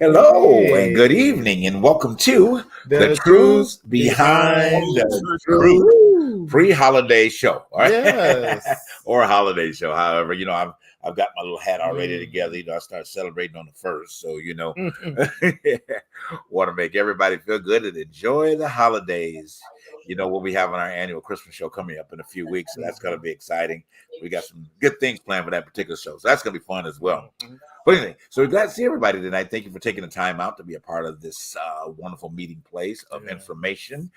Hello and good Hey, evening, and welcome to the the Truth truth Behind behind the the Truth truth. pre-holiday show, all right? Yes. Or a holiday show. However, I've got my little hat already together. Mm. I start celebrating on the first, so want to make everybody feel good and enjoy the holidays. We'll be having our annual Christmas show coming up in a few weeks, so that's going to be exciting. We got some good things planned for that particular show, so that's going to be fun as well. But anyway, so we're glad to see everybody tonight. Thank you for taking the time out to be a part of this wonderful meeting place of information,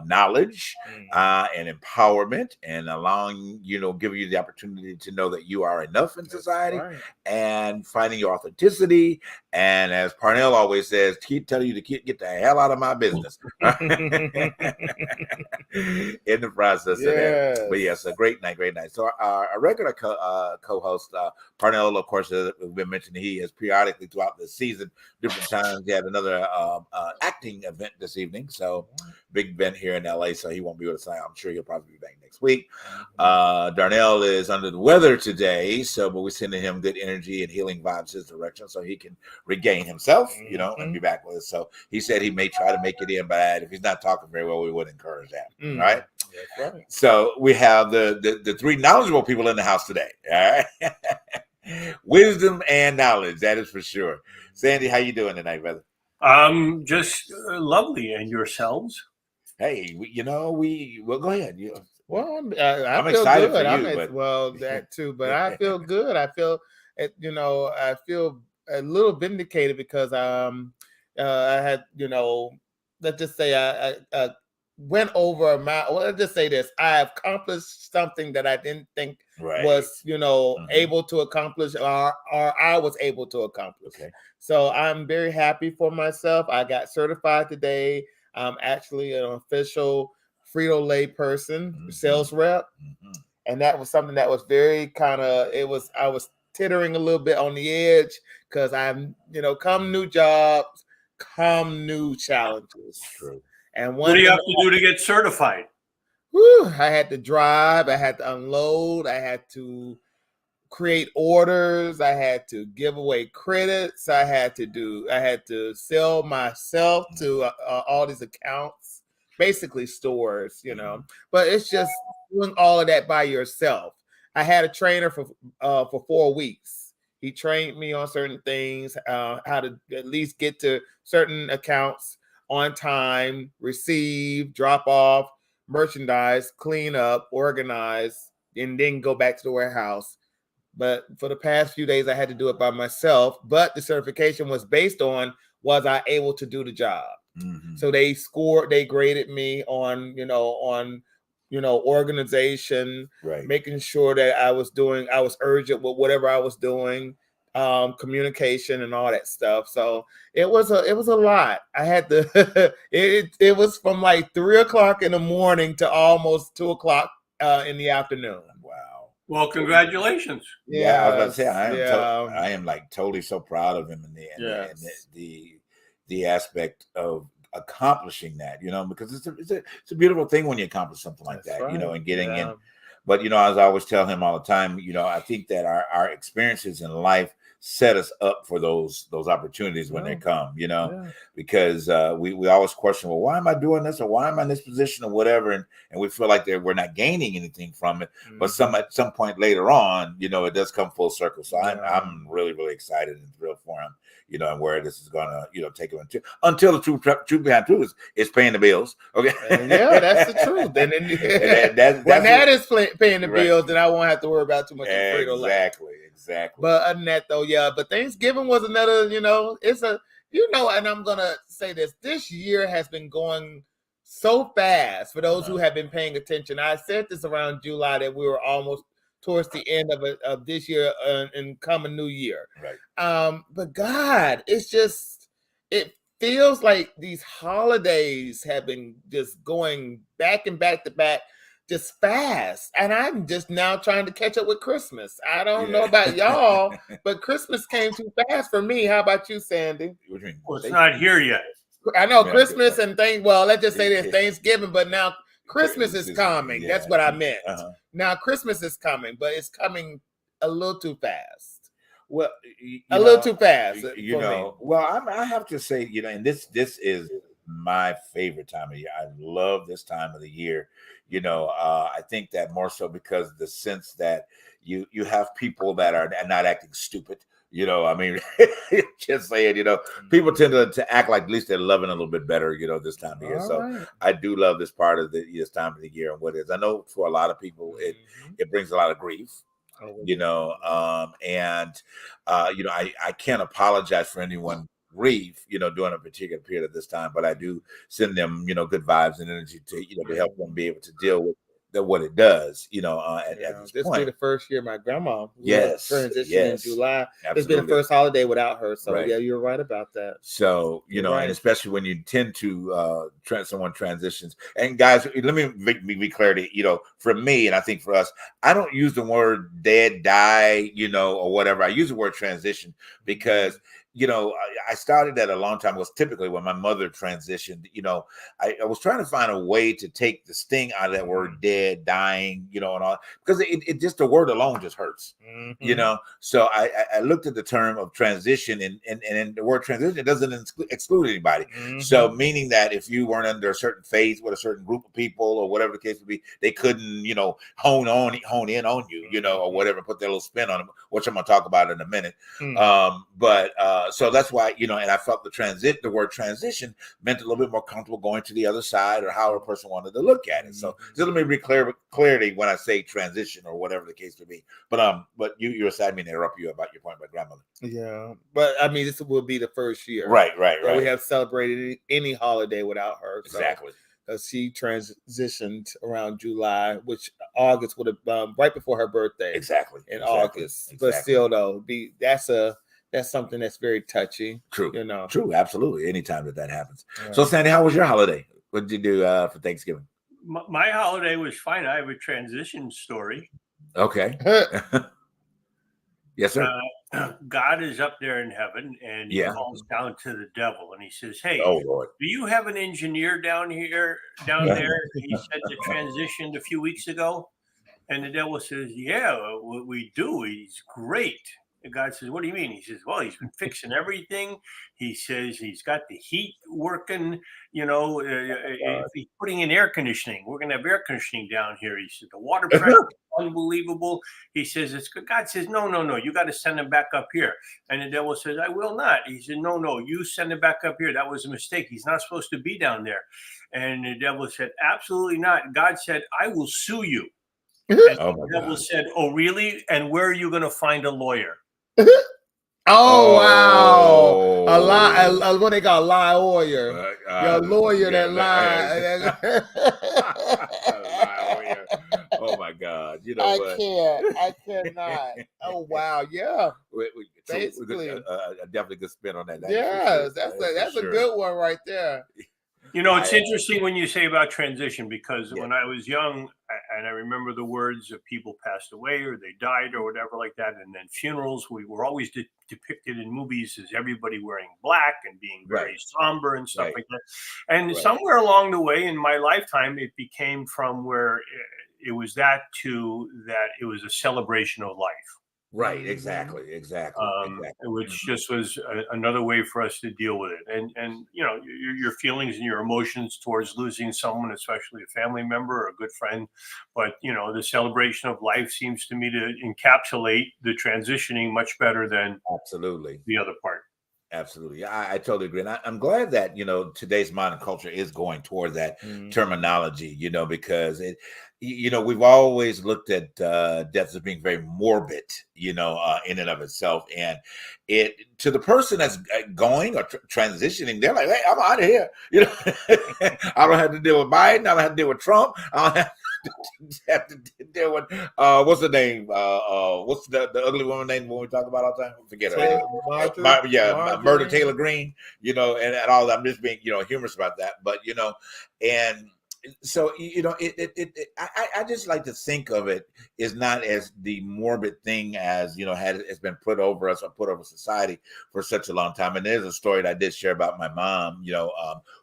knowledge, and empowerment, and allowing, giving you the opportunity to know that you are enough in society and finding your authenticity. And as Parnell always says, keep telling you to get the hell out of my business. In the process of that. But yes, a great night. So our regular co-host, Parnell, of course, has been mentioned. He has periodically throughout the season, different times. He had another acting event this evening. So big event here in LA. So he won't be with us tonight. I'm sure he'll probably be back next week. Darnell is under the weather today. But we're sending him good energy and healing vibes his direction so he can regain himself, and be back with us. So he said he may try to make it in, but if he's not talking very well, we would encourage that. All right. That's right. So we have the three knowledgeable people in the house today. All right. Wisdom and knowledge, that is for sure. Sandy, how you doing tonight, brother? Just lovely. And yourselves? Hey, well, go ahead. Well, I'm feel excited good. for you, but that too. But I feel good. I feel, I feel a little vindicated because I had, let's just say I went over a mile. Well, let's just say this: I accomplished something that I didn't think was, able to accomplish, or I was able to accomplish. Okay. So I'm very happy for myself. I got certified today. I'm actually an official Frito-Lay person, sales rep, and that was something that was very I was tittering a little bit on the edge because I'm, come new jobs, come new challenges. True. And what do you have to do to get certified? I had to drive, I had to unload, I had to create orders, I had to give away credits, I had to sell myself to all these accounts, basically stores, but it's just doing all of that by yourself. I had a trainer for 4 weeks. He trained me on certain things, how to at least get to certain accounts on time, receive, drop off merchandise, clean up, organize, and then go back to the warehouse. But for the past few days, I had to do it by myself. But the certification was based on, was I able to do the job? So they graded me on, organization, making sure that I was urgent with whatever I was doing, communication and all that stuff. So it was a lot. I had to, it was from like 3:00 in the morning to almost 2:00 in the afternoon. Wow. Well, congratulations. Yeah, I was about to say I am like totally so proud of him and the aspect of accomplishing that, because it's a beautiful thing when you accomplish something like that, and getting in. But as I always tell him all the time, I think that our experiences in life set us up for those opportunities when they come, because we always question, well, why am I doing this, or why am I in this position, or whatever, and we feel like we're not gaining anything from it. But at some point later on, it does come full circle. So I'm really, really excited and thrilled for him, and where this is gonna, take him until the truth behind truth is paying the bills. Okay, that's the truth. And then when that is paying the bills, then I won't have to worry about too much. Exactly. But other than that, though, but Thanksgiving was another. It's a and I'm gonna say this year has been going so fast for those who have been paying attention. I said this around July that we were almost towards the end of this year and coming new year. Right. But God, it feels like these holidays have been just going back and back to back, just fast. And I'm just now trying to catch up with Christmas. I don't know about y'all, but Christmas came too fast for me. How about you, Sandy? Well, it's not here yet. I know Christmas and let's just say there's Thanksgiving, but now Christmas is coming. Yeah. That's what I meant. Now Christmas is coming, but it's coming a little too fast. Well, a little too fast. You know, well, I have to say, you know, and this is my favorite time of year. I love this time of the year. You know, I think that more so because the sense that you have people that are not acting stupid. You know, I mean, just saying, you know, people tend to act like at least they're loving a little bit better, you know, this time of year. All So right. I do love this part of this time of the year and what is. I know for a lot of people, it brings a lot of grief. You know, and you know, I can't apologize for anyone grief, you know, during a particular period of this time, but I do send them, you know, good vibes and energy to, you know, to help them be able to deal with what it does, you know, at this will be point. the first year my grandma transitioned in July. Absolutely. It's been the first holiday without her. So Right. yeah, you're right about that. So, you know, and especially when you tend to someone transitions. And guys, let me be clear to, you know, for me, and I think for us, I don't use the word dead, die, you know, or whatever. I use the word transition because, you know, I started that a long time ago. Typically when my mother transitioned, you know, I was trying to find a way to take the sting out of that word dead, dying, you know, and all, because it just, the word alone just hurts, you know? So I looked at the term of transition and the word transition, it doesn't exclude anybody. So meaning that if you weren't under a certain phase with a certain group of people or whatever the case would be, they couldn't, you know, hone in on you, you know, or whatever, put their little spin on them, which I'm going to talk about in a minute. So that's why, you know, and I felt the word transition meant a little bit more comfortable going to the other side or how a person wanted to look at it. So just let me be clarity when I say transition or whatever the case may be. But you aside me to interrupt you about your point about grandmother. Yeah, but I mean, this will be the first year, right. We have celebrated any holiday without her. So. Exactly. She transitioned around July, which August would have right before her birthday. Exactly. August, but still though, that's something that's very touchy. True. You know. True. Absolutely. Anytime that happens. Right. So Sandy, how was your holiday? What did you do for Thanksgiving? My holiday was fine. I have a transition story. Okay. Yes, sir. God is up there in heaven, and he calls down to the devil, and he says, "Hey, Lord, do you have an engineer down there?" He said that transitioned a few weeks ago, and the devil says, "Yeah, we do. He's great." And God says, "What do you mean?" He says, "Well, he's been fixing everything." He says he's got the heat working. You know, if he's putting in air conditioning, we're going to have air conditioning down here. He said the water pressure is unbelievable. He says it's good. God says, no, you got to send him back up here. And the devil says, "I will not." He said, no, you send him back up here. That was a mistake. He's not supposed to be down there. And the devil said, "Absolutely not." God said, "I will sue you." And the devil said, "Oh, really? And where are you going to find a lawyer?" Wow! What they call a lawyer? Your lawyer that lied. Oh my God! You know what? I cannot. Oh wow! Yeah. Basically, definitely good spin on that. Yes, that's a good one right there. You know, it's interesting when you say about transition, because when I was young, and I remember the words of people passed away or they died or whatever like that, and then funerals, we were always depicted in movies as everybody wearing black and being very somber and stuff like that. And somewhere along the way in my lifetime, it became from where it was that to that it was a celebration of life. Right, exactly. Which just was another way for us to deal with it, and you know, your feelings and your emotions towards losing someone, especially a family member or a good friend. But you know, the celebration of life seems to me to encapsulate the transitioning much better than the other part. Absolutely. I totally agree. And I'm glad that, you know, today's modern culture is going toward that terminology, you know, because you know, we've always looked at death as being very morbid, you know, in and of itself. And it, to the person that's going or transitioning, they're like, "Hey, I'm out of here." You know, I don't have to deal with Biden. I don't have to deal with Trump. I don't have to deal with what's the name? What's the ugly woman name when we talk about all the time? Forget her. Murder Taylor Greene. You know, and all that. I'm just being, you know, humorous about that. But you know, and so you know, I just like to think of it as not as the morbid thing as, you know, it's been put over us or put over society for such a long time. And there's a story that I did share about my mom, you know,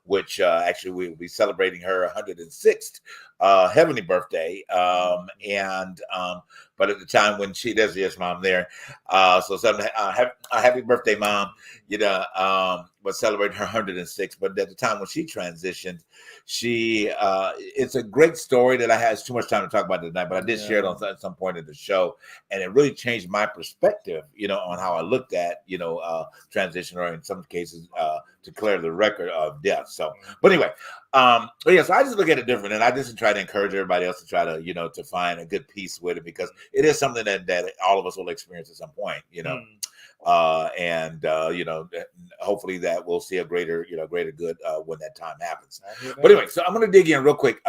which actually we will be celebrating her 106th heavenly birthday. But at the time when there's yes, mom there. So happy birthday, mom. Was celebrating her 106. But at the time when she transitioned, it's a great story that I had. It's too much time to talk about tonight, but I did share it at some point in the show, and it really changed my perspective, on how I looked at, transition, or in some cases, declare the record of death. So, but anyway, so I just look at it different, and I just try to encourage everybody else to try to, to find a good peace with it, because it is something that all of us will experience at some point, hopefully that we'll see a greater good when that time happens. But anyway, so I'm going to dig in real quick.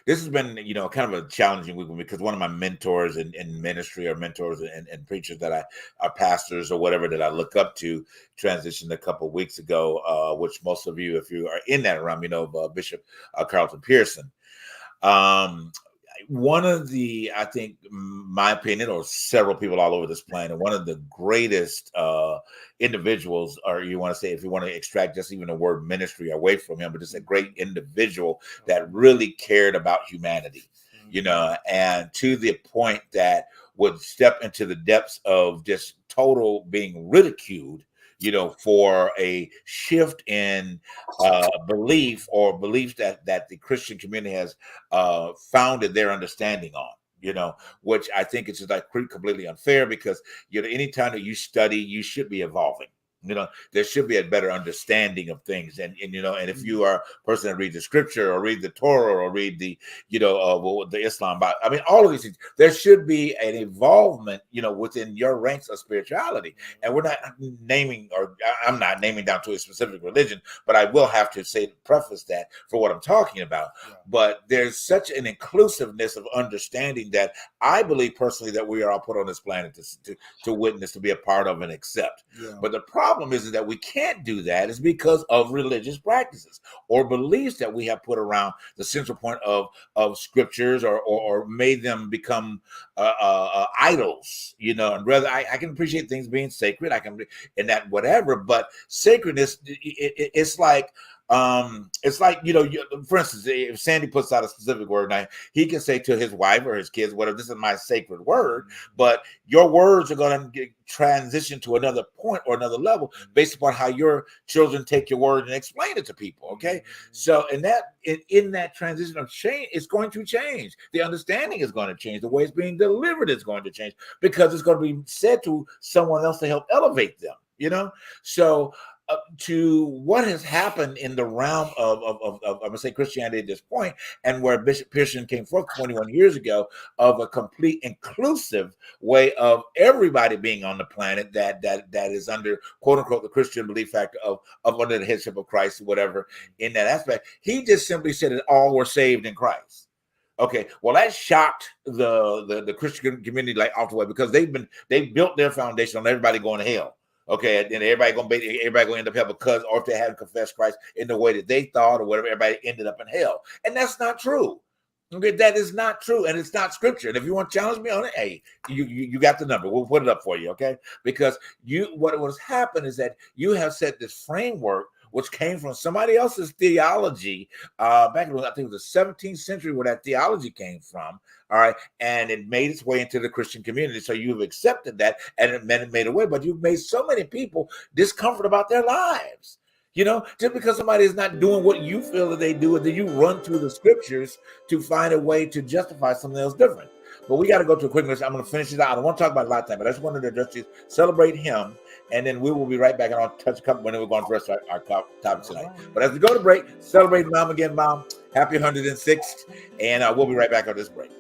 This has been, kind of a challenging week because one of my mentors in ministry, or mentors and preachers that are pastors or whatever that I look up to, transitioned a couple of weeks ago, which most of you, if you are in that realm, Bishop Carlton Pearson. One of the, I think, my opinion, or several people all over this planet, one of the greatest individuals, or you want to say, if you want to extract just even the word ministry away from him, but just a great individual that really cared about humanity, and to the point that would step into the depths of just total being ridiculed, for a shift in beliefs that the Christian community has founded their understanding on, which I think is just like completely unfair, because, anytime that you study, you should be evolving. There should be a better understanding of things. And if you are a person that reads the scripture, or read the Torah, or read the, the Islam, I mean, all of these things, there should be an involvement, within your ranks of spirituality. And we're not naming, or I'm not naming down to a specific religion, but I will have to preface that for what I'm talking about. Yeah. But there's such an inclusiveness of understanding that I believe personally that we are all put on this planet to witness, to be a part of, and accept. Yeah. But the problem is that we can't do that is because of religious practices or beliefs that we have put around the central point of scriptures, or made them become idols, and rather I can appreciate things being sacred, I can, and that whatever, but sacredness, it's like, for instance, if Sandy puts out a specific word, now he can say to his wife or his kids, whatever, this is my sacred word, but your words are going to transition to another point or another level based upon how your children take your word and explain it to people. Okay. So in that transition of change, it's going to change. The understanding is going to change. The way it's being delivered is going to change, because it's going to be said to someone else to help elevate them, So to what has happened in the realm of I'm going to say Christianity at this point, and where Bishop Pearson came forth 21 years ago, of a complete inclusive way of everybody being on the planet that is under, quote unquote, the Christian belief factor of under the headship of Christ, or whatever, in that aspect. He just simply said that all were saved in Christ. Okay, well, that shocked the Christian community like off the way, because they built their foundation on everybody going to hell. Okay, and everybody gonna end up having, because, or if they hadn't confessed Christ in the way that they thought, or whatever, everybody ended up in hell. And that's not true. Okay, that is not true, and it's not scripture. And if you want to challenge me on it, hey, you got the number. We'll put it up for you, okay? Because what has happened is that you have set this framework, which came from somebody else's theology back in, I think it was the 17th century, where that theology came from. All right. And it made its way into the Christian community. So you've accepted that, and it made it way, but you've made so many people discomfort about their lives. Just because somebody is not doing what you feel that they do, and then you run through the scriptures to find a way to justify something else different. But we got to go to a quick list. I'm going to finish it out. I don't want to talk about it a lot of time, but I just wanted to just celebrate him. And then we will be right back, and I'll touch a couple when we're going to rest our topic tonight. But as we go to break, celebrate Mom again, Mom. Happy 106th. And we'll be right back on this break.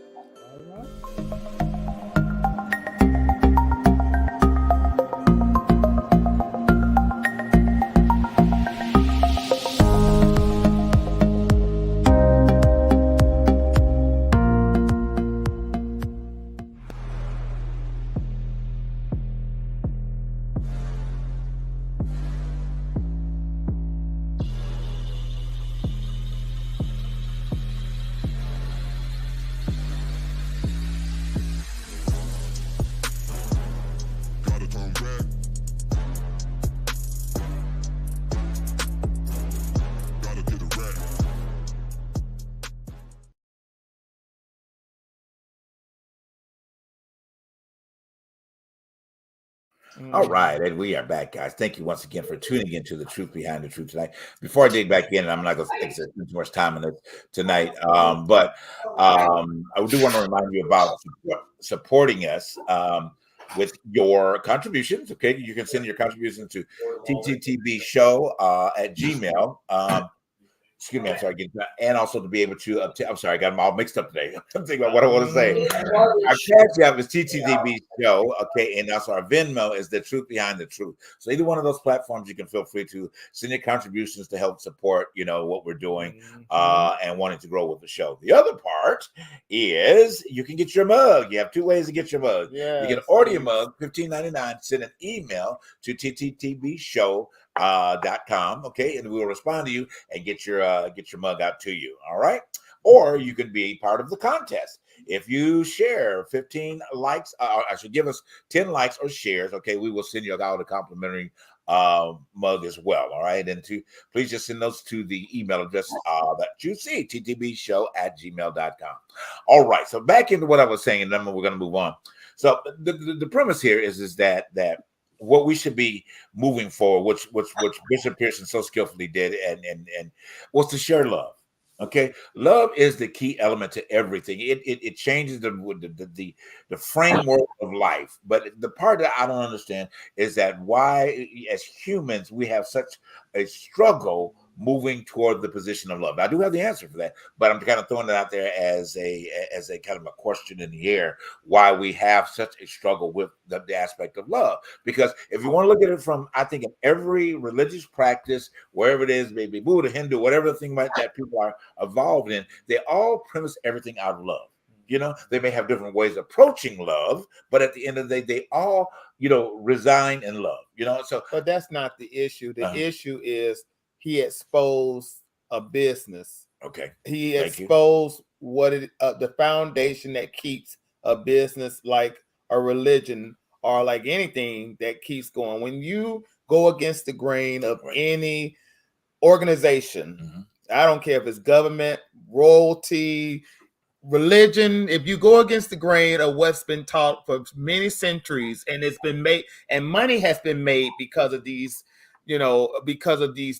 All right, and we are back, guys. Thank you once again for tuning into the Truth Behind the Truth tonight. Before I dig back in, and I'm not going to take too much time on it tonight, but I do want to remind you about supporting us with your contributions. Okay, you can send your contributions to tttbshow@gmail. Excuse me, I'm sorry, and also to be able to obtain. I'm sorry, I got them all mixed up today. I'm thinking about what I want to say. Our Cash App is TTDB Show, okay, and also our Venmo is The Truth Behind the Truth. So either one of those platforms, you can feel free to send your contributions to help support, what we're doing and wanting to grow with the show. The other part is you can get your mug. You have two ways to get your mug. Yes. You can order your mug, $15.99. Send an email to tttbshow.com, okay, and we'll respond to you and get your mug out to you. All right, or you can be part of the contest. If you share 15 likes, I should give us 10 likes or shares, okay, we will send you out a complimentary mug as well. All right, and please just send those to the email address that you see, ttbshow@gmail.com. All right, so back into what I was saying, and then we're going to move on. So the premise here is that what we should be moving forward, which Bishop Pearson so skillfully did, and was to share love. Okay, love is the key element to everything. It changes the framework of life. But the part that I don't understand is that why, as humans, we have such a struggle moving toward the position of love. I do have the answer for that, but I'm kind of throwing it out there as a kind of a question in the air, why we have such a struggle with the aspect of love. Because if you want to look at it from, I think, in every religious practice, wherever it is, maybe Buddha, Hindu, whatever the thing that people are involved in, they all premise everything out of love. They may have different ways of approaching love, but at the end of the day, they all, resign in love. But that's not the issue. The issue is he exposed a business. Okay. He exposed the foundation that keeps a business, like a religion or like anything that keeps going. When you go against the grain of any organization, I don't care if it's government, royalty, religion, if you go against the grain of what's been taught for many centuries, and it's been made, and money has been made because of these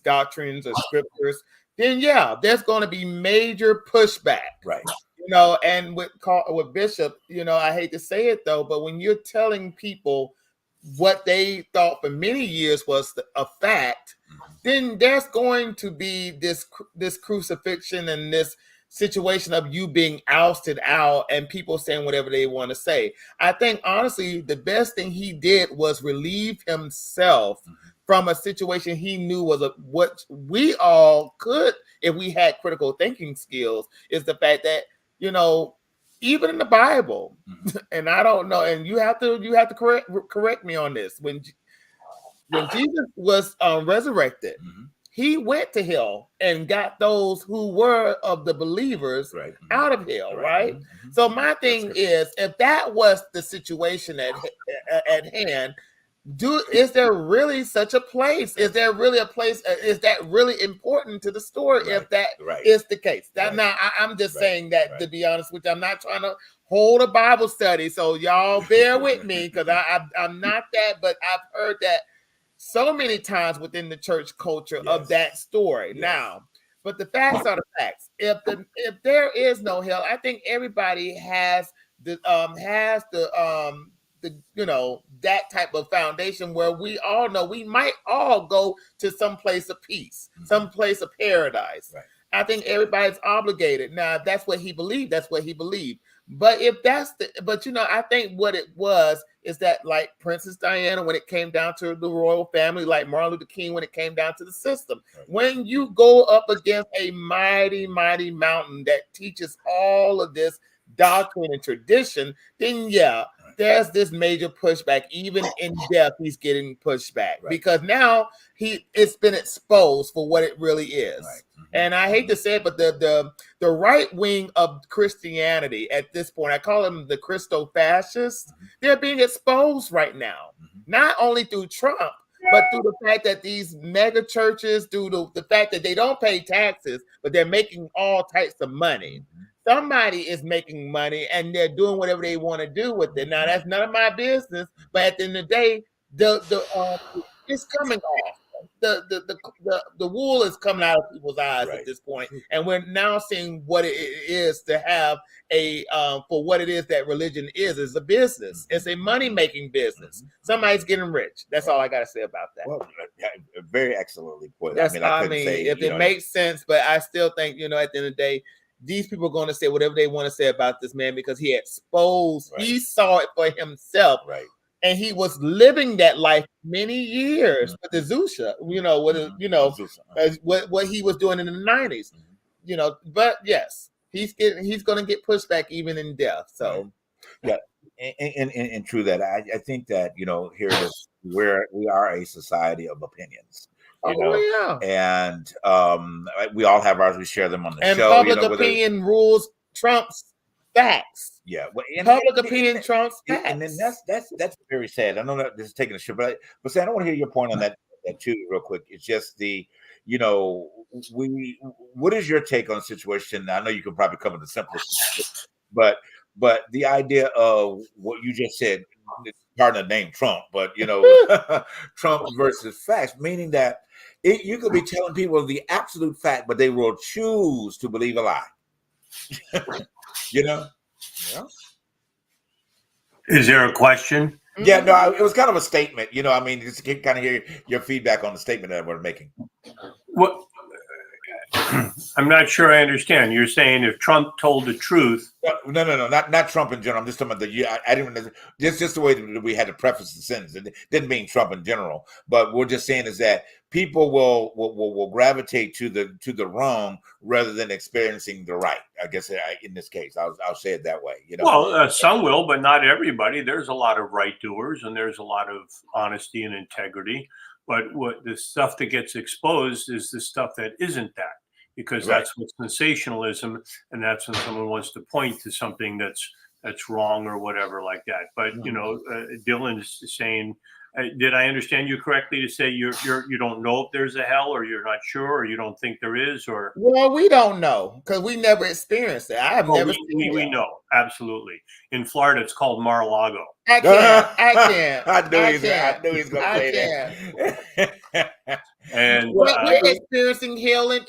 doctrines or scriptures, then there's going to be major pushback. Right. And with Bishop, I hate to say it though, but when you're telling people what they thought for many years was a fact, then there's going to be this crucifixion and this situation of you being ousted out and people saying whatever they want to say. I think honestly, the best thing he did was relieve himself from a situation he knew was what we all could, if we had critical thinking skills, is the fact that, even in the Bible, and I don't know, and you have to correct me on this. When Jesus was resurrected, he went to hell and got those who were of the believers out of hell, right? So my thing is, if that was the situation at hand, is there really such a place? Is there really a place? Is that really important to the story? If that is the case, now I'm just saying that to be honest with you, I'm not trying to hold a Bible study, so y'all bear with me because I'm not that, but I've heard that so many times within the church culture of that story. Now, but the facts are the facts. If there is no hell, I think everybody has that type of foundation where we all know we might all go to some place of peace, some place of paradise. I think everybody's obligated. Now, if that's what he believed, that's what he believed. But I think what it was is that, like Princess Diana, when it came down to the royal family, like Martin Luther King, when it came down to the system, when you go up against a mighty, mighty mountain that teaches all of this doctrine and tradition, then there's this major pushback. Even in death, he's getting pushed back because now it's been exposed for what it really is. And I hate to say it, but the right wing of Christianity at this point, I call them the Christo-fascists, they're being exposed right now, not only through Trump, but through the fact that these mega churches, through the fact that they don't pay taxes, but they're making all types of money. Somebody is making money and they're doing whatever they want to do with it. Now, that's none of my business, but at the end of the day, it's coming off. The wool is coming out of people's eyes at this point, and we're now seeing what it is to have a for what it is that religion is a business. It's a money-making business. Somebody's getting rich. That's all I got to say about that. Well, very excellently put. That's, I mean, if it makes sense, but I still think, at the end of the day, these people are going to say whatever they want to say about this man because he exposed, he saw it for himself. Right. And he was living that life many years with the Zusha, what he was doing in the 90s, but yes, he's going to get pushed back even in death. So, yeah. And true that. I think that, here is where we are a society of opinions. And we all have ours. We share them on the show. And public opinion rules trumps facts. Yeah, public opinion trumps facts. And then that's very sad. I know that this is taking a shift, but say I don't want to hear your point on that too, real quick. It's just what is your take on the situation? I know you could probably cover the simplest, but the idea of what you just said, pardon the name Trump, but Trump versus facts, meaning that you could be telling people the absolute fact, but they will choose to believe a lie. Yeah. Is there a question? Yeah, no, it was kind of a statement. I mean, just to kind of hear your feedback on the statement that we're making. What? I'm not sure I understand. You're saying if Trump told the truth. No, not Trump in general. I'm just talking about I didn't. Just the way that we had to preface the sentence. It didn't mean Trump in general, but we're just saying is that people will gravitate to the wrong rather than experiencing the right. I guess in this case, I'll say it that way. Well, some will, but not everybody. There's a lot of right doers, and there's a lot of honesty and integrity. But what the stuff that gets exposed is the stuff that isn't that. Because that's what sensationalism, and that's when someone wants to point to something that's wrong or whatever like that. But Dylan's saying, did I understand you correctly to say you don't know if there's a hell, or you're not sure, or you don't think there is, or? Well, we don't know because we never experienced it. I have never seen it. We know absolutely. In Florida, it's called Mar-a-Lago. I can't. I knew he was going to say that. And we're experiencing hell on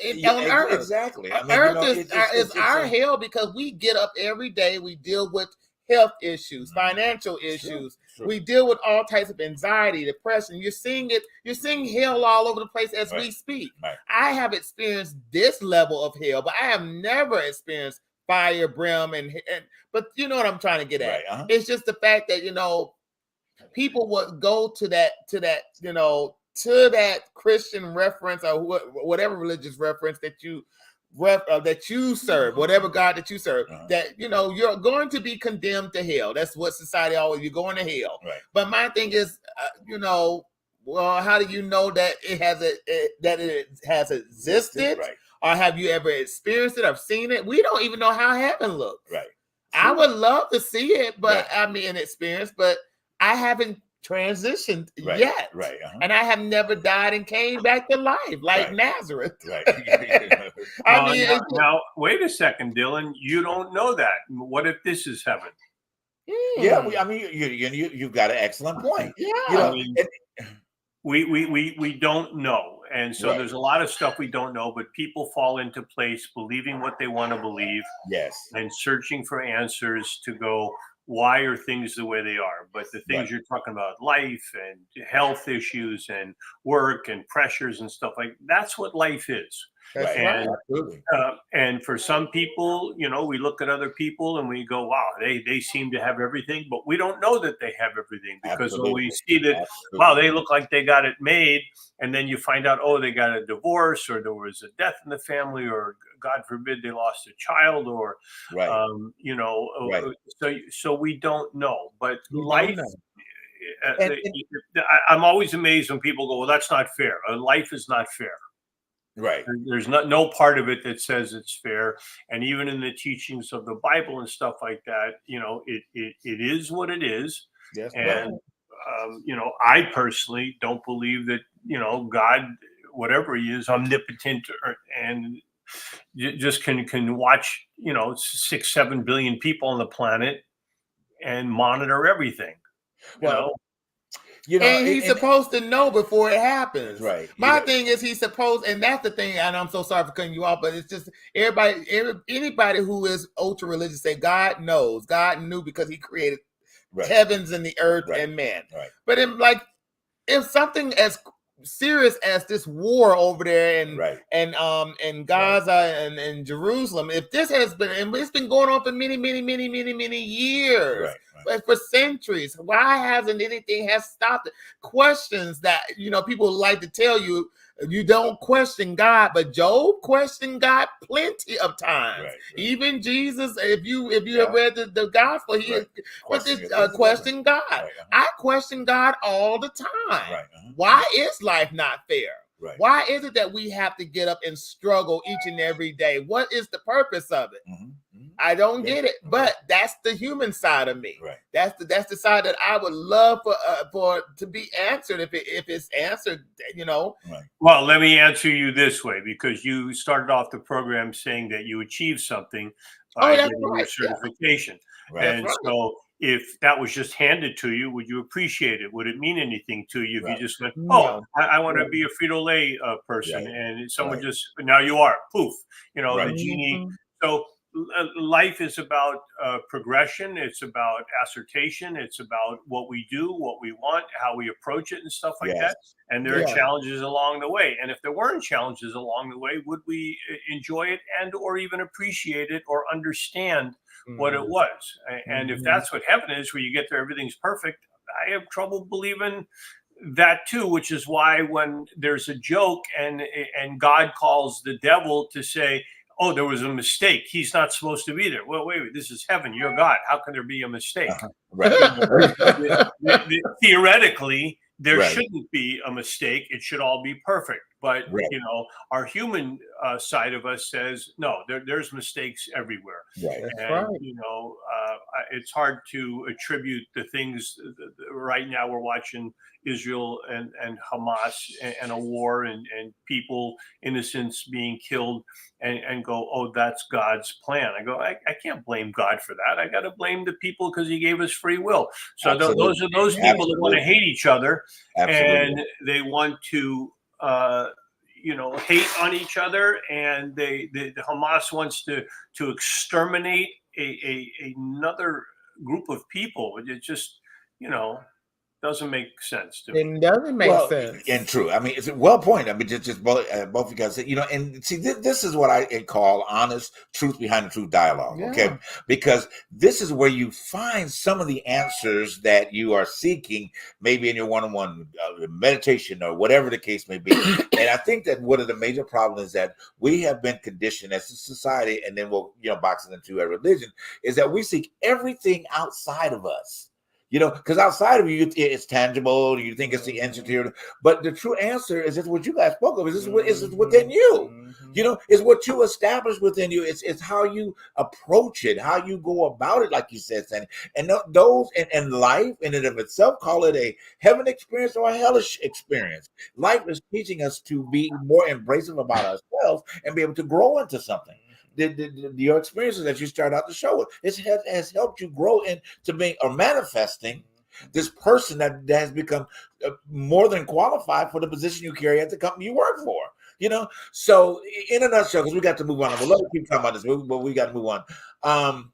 Earth. Exactly. I mean, Earth is our hell because we get up every day. We deal with health issues, financial issues. Sure. We deal with all types of anxiety, depression. You're seeing it. You're seeing hell all over the place as we speak. Right. I have experienced this level of hell, but I have never experienced fire, brim, but you know what I'm trying to get at. Right. It's just the fact that people would go to that Christian reference or whatever religious reference that you serve, whatever God that you serve, that you're going to be condemned to hell. That's what society always, you're going to hell. Right. But my thing is, well, how do you know that it has existed? Right. Or have you ever experienced it or seen it? We don't even know how heaven looks. Right. I would love to see it, but experience, but I haven't transitioned yet. Right. And I have never died and came back to life like Nazareth. Right. Now, wait a second, Dylan. You don't know that. What if this is heaven? Yeah, you've got an excellent point. Yeah. We don't know. And so there's a lot of stuff we don't know, but people fall into place believing what they want to believe. Yes. And searching for answers to go, why are things the way they are? But the things you're talking about, life and health issues and work and pressures and stuff that's what life is. And for some people, we look at other people and we go, wow, they seem to have everything, but we don't know that they have everything because when we see that, wow, they look like they got it made. And then you find out, they got a divorce or there was a death in the family or God forbid they lost a child or, so we don't know, but life, I'm always amazed when people go, well, that's not fair. Life is not fair. Right. There's no part of it that says it's fair. And even in the teachings of the Bible and stuff like that, it is what it is. Yes, and, I personally don't believe that, God, whatever he is, omnipotent and just can watch, 6-7 billion people on the planet and monitor everything. You know, and he's supposed to know before it happens. Right. My thing is he's supposed, and that's the thing, and I'm so sorry for cutting you off, but it's just anybody who is ultra religious say God knows. God knew because he created heavens and the earth and man. Right. But if something as serious as this war over there and Gaza and Jerusalem, if this has been, and it's been going on for many years, but for centuries, why hasn't anything has stopped it? Questions that people like to tell you. You don't question God, but Job questioned God plenty of times. Even Jesus, if you have read the gospel, he questioned God. I question God all the time. Why is life not fair? Why is it that we have to get up and struggle each and every day? What is the purpose of it? I don't get it, but that's the human side of me. That's the side that I would love for to be answered if it's answered. Well, let me answer you this way, because you started off the program saying that you achieved something by getting your certification, and so if that was just handed to you, would you appreciate it? Would it mean anything to you if you just went, I want to be a Frito-Lay person, and someone just, now you are, poof, the genie. So life is about progression. It's about assertion. It's about what we do, what we want, how we approach it and stuff like that. And there are challenges along the way. And if there weren't challenges along the way, would we enjoy it and or even appreciate it or understand what it was? And if that's what heaven is, where you get there, everything's perfect, I have trouble believing that too, which is why when there's a joke and God calls the devil to say, oh, there was a mistake, he's not supposed to be there. Well, wait, this is heaven. You're God. How can there be a mistake? Theoretically, there shouldn't be a mistake. It should all be perfect. But, our human side of us says, no, there's mistakes everywhere. It's hard to attribute the things. Right now we're watching Israel and Hamas and a war and people, innocents being killed and go, oh, that's God's plan. I go, I can't blame God for that. I got to blame the people because he gave us free will. So those are those people that want to hate each other and they want to hate on each other, and the Hamas wants to exterminate another group of people. It just doesn't make sense to me. It doesn't make sense. And true. I mean, it's a well point. I mean, just both of you guys said, and see, this is what I call honest truth behind the truth dialogue. Okay, because this is where you find some of the answers that you are seeking, maybe in your one-on-one meditation or whatever the case may be. And I think that one of the major problems is that we have been conditioned as a society, and then we'll box it into a religion, is that we seek everything outside of us. Because outside of you, it's tangible. You think it's the insecurity, but the true answer is what you guys spoke of. Is within you? It's what you establish within you. It's how you approach it, how you go about it, like you said, Sandy. And those in life, in and of itself, call it a heaven experience or a hellish experience. Life is teaching us to be more embracive about ourselves and be able to grow into something. Your experiences that you start out the show with, it has helped you grow into being or manifesting this person that has become more than qualified for the position you carry at the company you work for. So in a nutshell, because we got to move on. We'll let you keep talking about this, but we got to move on.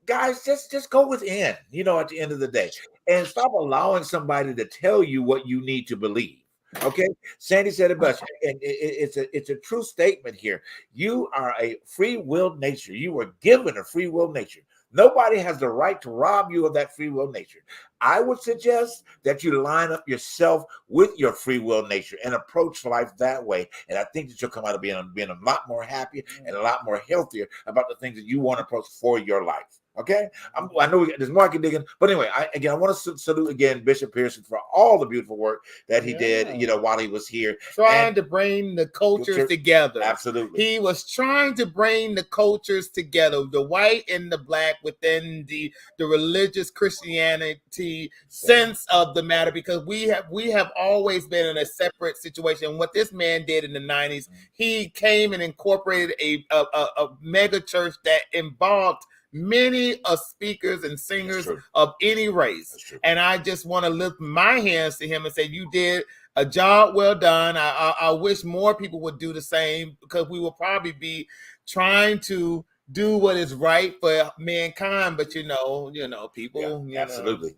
Guys, just go within. At the end of the day, and stop allowing somebody to tell you what you need to believe. Okay, Sandy said it best, and it's a true statement here. You are a free-willed nature. You were given a free-willed nature. Nobody has the right to rob you of that free will nature. I would suggest that you line up yourself with your free will nature and approach life that way. And I think that you'll come out of being a lot more happy and a lot more healthier about the things that you want to approach for your life. Okay, I know there's market digging, but anyway, I want to salute again Bishop Pearson for all the beautiful work that he did, while he was here, trying to bring the cultures together. Absolutely, he was trying to bring the cultures together, the white and the black, within the religious Christianity sense of the matter, because we have always been in a separate situation. What this man did in the 90s, he came and incorporated a mega church that involved many speakers and singers of any race. And I just want to lift my hands to him and say, you did a job well done. I wish more people would do the same, because we will probably be trying to do what is right for mankind, but you know, people. Absolutely.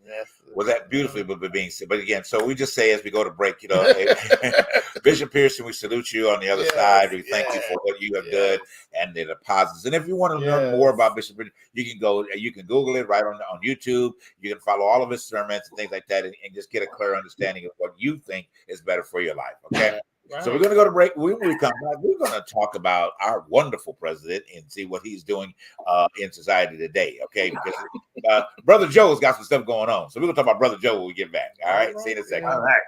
Well, that beautifully will be being said. But again, so we just say as we go to break, Bishop Pearson, we salute you on the other side. We thank you for what you have done and the deposits. And if you want to learn more about Bishop Pearson, you can Google it right on YouTube. You can follow all of his sermons and things like that, and just get a clear understanding of what you think is better for your life. Okay. Right. So we're going to go to break. When we come back, we're going to talk about our wonderful president and see what he's doing in society today. Okay, because Brother Joe's got some stuff going on. So we're going to talk about Brother Joe when we get back. All right. See you in a second. All right.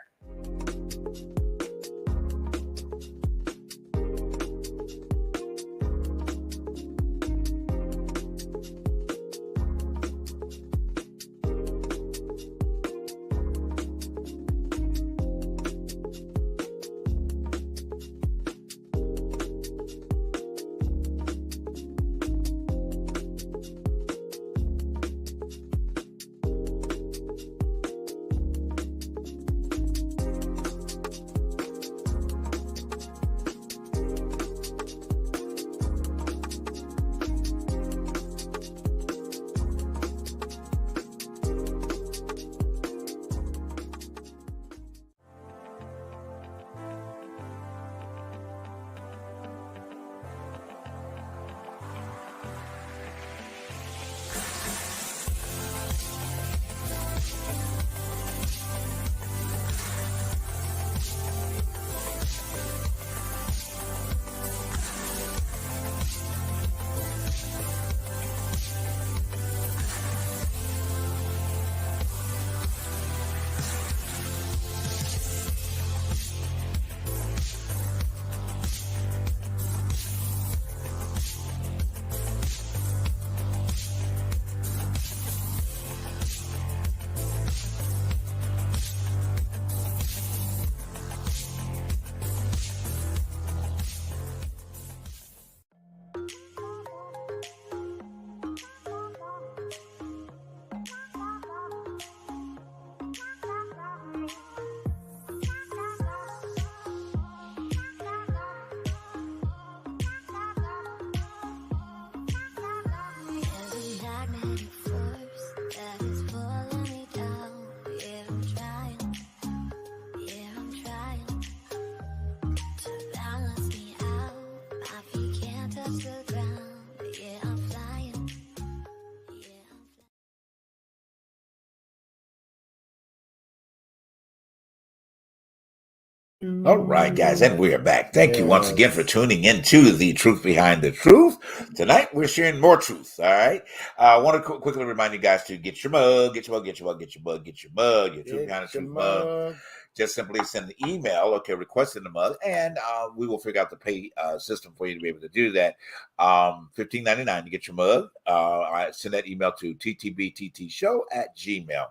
All right, guys, and we are back. Thank you once again for tuning in to The Truth Behind the Truth. Tonight, we're sharing more truth, all right? I want to quickly remind you guys to get your mug, your Truth Behind the Truth mug. Just simply send the email, requesting the mug, and we will figure out the pay system for you to be able to do that. $15.99 to get your mug. I send that email to ttbttshow@gmail.com.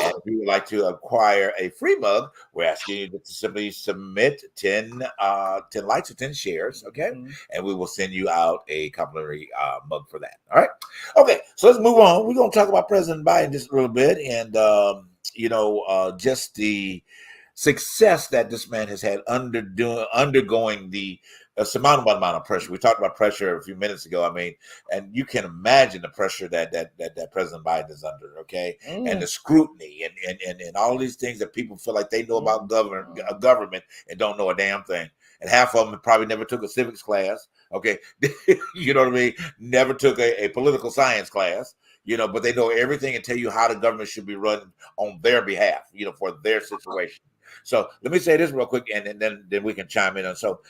And if you would like to acquire a free mug, we're asking you to simply submit 10 likes or 10 shares, okay? Mm-hmm. And we will send you out a complimentary mug for that, all right? Okay, so let's move on. We're going to talk about President Biden just a little bit, and, just the success that this man has had undergoing the amount of pressure. We talked about pressure a few minutes ago. I mean, and you can imagine the pressure that President Biden is under, okay? And the scrutiny and all these things that people feel like they know about government and don't know a damn thing. And half of them probably never took a civics class, okay? You know what I mean? Never took a political science class, but they know everything and tell you how the government should be run on their behalf, for their situation. So let me say this real quick, and then we can chime in on. So,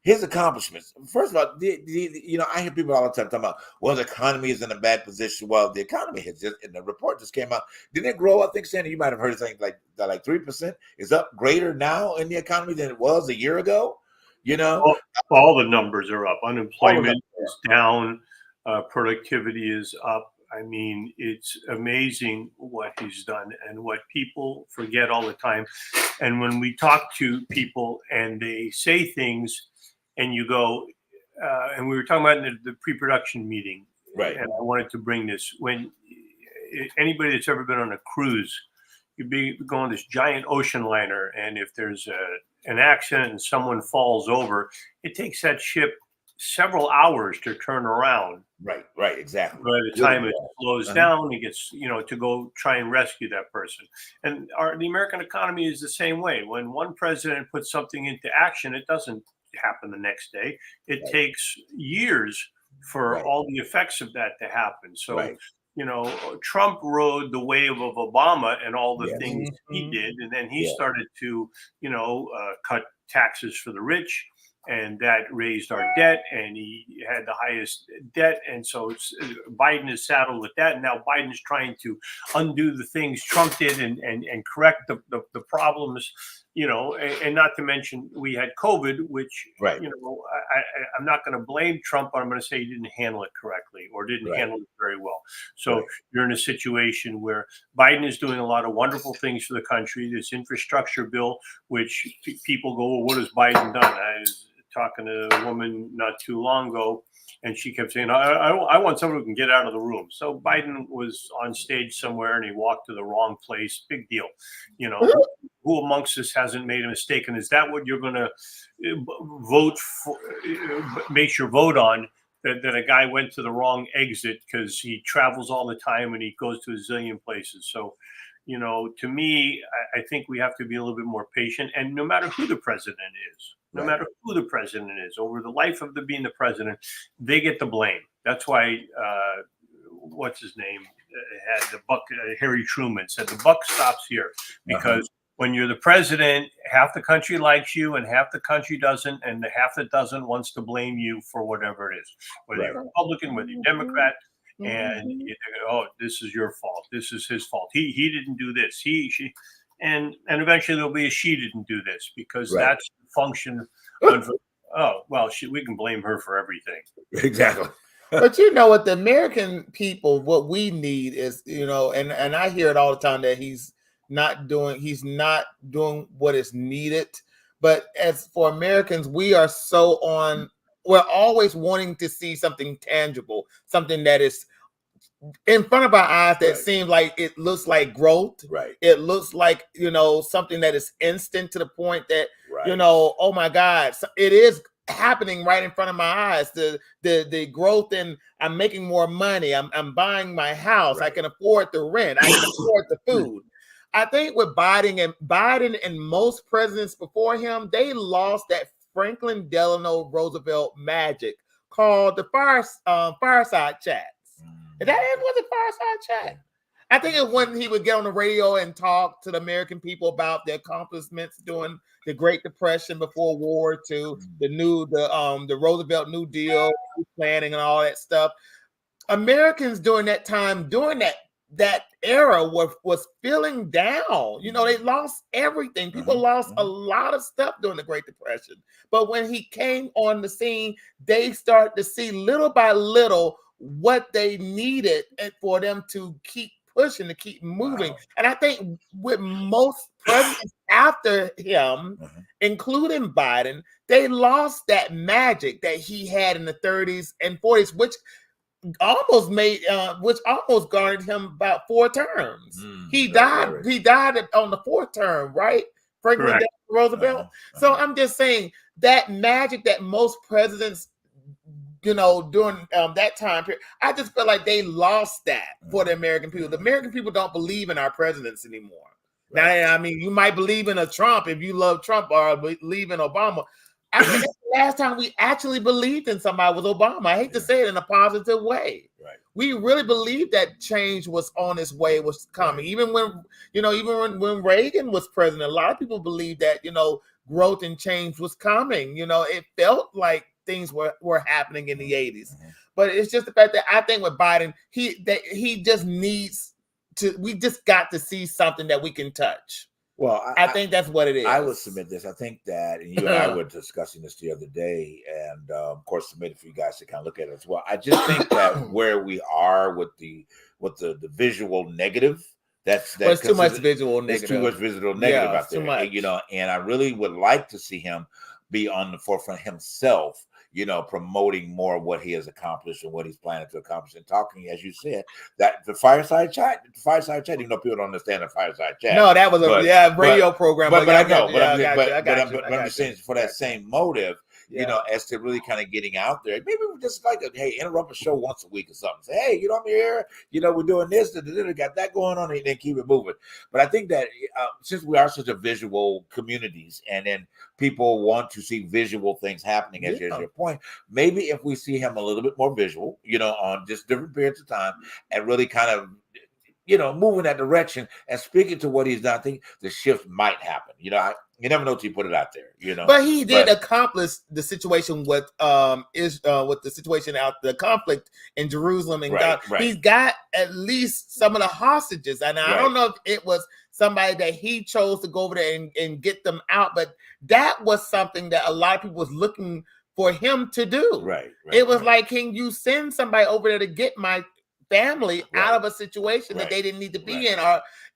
his accomplishments. First of all, I hear people all the time talking about, well, the economy is in a bad position. Well, the economy has just, and the report just came out. Didn't it grow? I think, Sandy, you might have heard things like 3% is up greater now in the economy than it was a year ago. All the numbers are up. Unemployment is down. Productivity is up. I mean, it's amazing what he's done and what people forget all the time. And when we talk to people and they say things and you go, and we were talking about in the pre-production meeting, Right. And I wanted to bring this. When anybody that's ever been on a cruise, you'd be going on this giant ocean liner, and if there's an accident and someone falls over, it takes that ship several hours to turn around. Right, exactly. By the time it slows down, it gets, to go try and rescue that person. And the American economy is the same way. When one president puts something into action, it doesn't happen the next day. It takes years for all the effects of that to happen. So, Trump rode the wave of Obama and all the things he did. And then he started to, cut taxes for the rich. And that raised our debt, and he had the highest debt. And so Biden is saddled with that. And now Biden's trying to undo the things Trump did and correct the problems, and not to mention we had COVID, which, I'm not going to blame Trump, but I'm going to say he didn't handle it correctly or didn't handle it very well. So you're in a situation where Biden is doing a lot of wonderful things for the country. This infrastructure bill, which people go, well, what has Biden done? I was talking to a woman not too long ago, and she kept saying, I want someone who can get out of the room. So Biden was on stage somewhere and he walked to the wrong place. Big deal. Who amongst us hasn't made a mistake? And is that what you're going to vote for, make your vote on? That a guy went to the wrong exit because he travels all the time and he goes to a zillion places. So, to me, I think we have to be a little bit more patient. And no matter who the president is, over the life of being the president, they get the blame. That's why, what's his name, had the buck, Harry Truman said the buck stops here, because when you're the president, half the country likes you and half the country doesn't, and the half that doesn't wants to blame you for whatever it is, whether you're Republican, whether you're Democrat. And this is your fault. This is his fault. He didn't do this. She, and eventually there'll be a she didn't do this, because that's the function of. We can blame her for everything. Exactly. But what the American people, what we need is, and I hear it all the time that he's not doing what is needed. But as for Americans, we're always wanting to see something tangible, something that is in front of our eyes that seems like it looks like growth. Right. It looks like, something that is instant to the point that, oh my God, it is happening right in front of my eyes. The growth, and I'm making more money. I'm buying my house. I can afford the rent. I can afford the food. I think with Biden and most presidents before him, they lost that Franklin Delano Roosevelt magic called the fireside chats. And that was a fireside chat. I think it when he would get on the radio and talk to the American people about their accomplishments during the Great Depression before World War II, the Roosevelt New Deal planning and all that stuff. Americans during that time, during that era was feeling down. They lost everything. People lost a lot of stuff during the Great Depression. But when he came on the scene, they started to see little by little what they needed for them to keep pushing, to keep moving. And I think with most presidents after him, including Biden, they lost that magic that he had in the 30s and 40s, which almost garnered him about 4 terms. He died on the 4th term, right? Franklin Roosevelt. So I'm just saying that magic that most presidents during that time period, I just feel like they lost that for the American people. The American people don't believe in our presidents anymore. Now, I mean, you might believe in a Trump if you love Trump, or believe in Obama. I think that's the last time we actually believed in somebody was Obama. I hate to say it in a positive way. Right. We really believed that change was on its way, was coming. Even when, when Reagan was president, a lot of people believed that, growth and change was coming. It felt like things were happening in the 80s. But it's just the fact that I think with Biden, he just needs to, we just got to see something that we can touch. Well, I think that's what it is. I would submit this. I think that, and you and I were discussing this the other day, and of course submitted for you guys to kind of look at it as well. I just think that where we are with the visual negative, it's too much visual negative. It's too much visual negative out there. And I really would like to see him be on the forefront himself, promoting more of what he has accomplished and what he's planning to accomplish, and talking, as you said, that the fireside chat, even though people don't understand the fireside chat. No, that was a radio program. But I know, I'm just saying for that same motive. As to really kind of getting out there. Maybe we just interrupt a show once a week or something. Say, hey, I'm here. We're doing this. Got that going on, and then keep it moving. But I think that since we are such a visual communities, and then people want to see visual things happening, as your point, maybe if we see him a little bit more visual, on just different periods of time, and really kind of move in that direction and speaking to what he's done, I think the shift might happen. You never know until you put it out there, But he did accomplish the situation with the situation out the conflict in Jerusalem and God. Right. He's got at least some of the hostages, and I don't know if it was somebody that he chose to go over there and get them out, but that was something that a lot of people was looking for him to do. Right. It was like, can you send somebody over there to get my family out of a situation that they didn't need to be in,